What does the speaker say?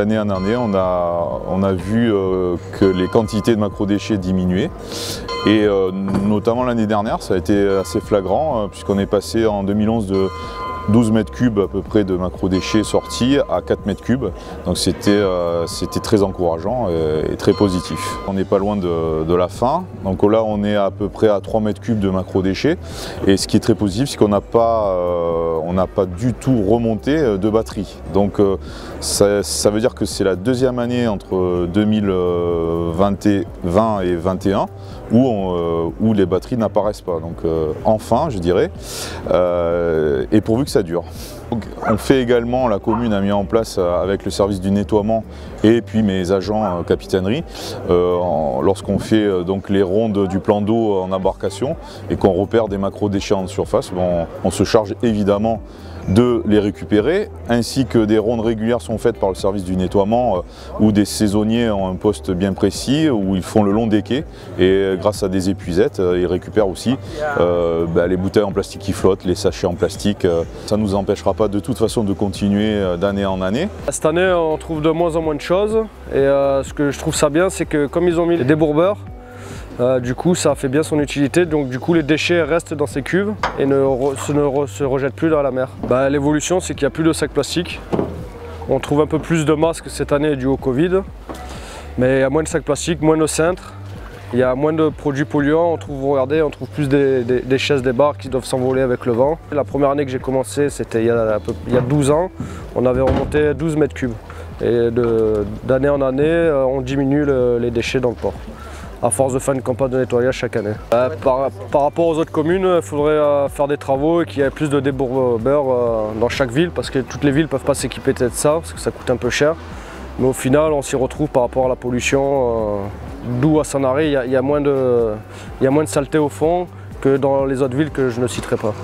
d'année en année, on a vu que les quantités de macrodéchets diminuaient. Et notamment l'année dernière, ça a été assez flagrant, puisqu'on est passé en 2011 de 12 mètres cubes à peu près de macrodéchets sortis à 4 mètres cubes. Donc c'était très encourageant et très positif. On n'est pas loin de la fin. Donc là on est à peu près à 3 mètres cubes de macrodéchets. Et ce qui est très positif, c'est qu'on n'a pas du tout remonté de batterie. Donc ça veut dire que c'est la deuxième année entre 2020 et 2021 où les batteries n'apparaissent pas. Donc enfin, je dirais, et pourvu que ça dure. Donc, on fait également, la commune a mis en place avec le service du nettoiement et puis mes agents capitainerie, lorsqu'on fait donc les rondes du plan d'eau en embarcation et qu'on repère des macrodéchets en surface, on se charge évidemment de les récupérer, ainsi que des rondes régulières sont faites par le service du nettoiement où des saisonniers ont un poste bien précis où ils font le long des quais et grâce à des épuisettes ils récupèrent aussi les bouteilles en plastique qui flottent, les sachets en plastique. Ça ne nous empêchera pas de toute façon de continuer d'année en année. Cette année on trouve de moins en moins de choses et ce que je trouve ça bien, c'est que comme ils ont mis des débourbeurs, du coup ça fait bien son utilité, donc du coup les déchets restent dans ces cuves et ne se rejettent plus dans la mer. L'évolution, c'est qu'il n'y a plus de sacs plastiques. On trouve un peu plus de masques cette année dû au Covid, mais il y a moins de sacs plastiques, moins de cintres, il y a moins de produits polluants. Regardez, on trouve plus des chaises, des barres qui doivent s'envoler avec le vent. La première année que j'ai commencé, c'était il y a 12 ans, on avait remonté 12 mètres cubes. Et d'année en année, on diminue les déchets dans le port, à force de faire une campagne de nettoyage chaque année. Par rapport aux autres communes, il faudrait faire des travaux et qu'il y ait plus de débourbeurs dans chaque ville, parce que toutes les villes ne peuvent pas s'équiper de ça, parce que ça coûte un peu cher. Mais au final, on s'y retrouve par rapport à la pollution. D'où à Sanaré, il y a moins de saleté au fond que dans les autres villes que je ne citerai pas.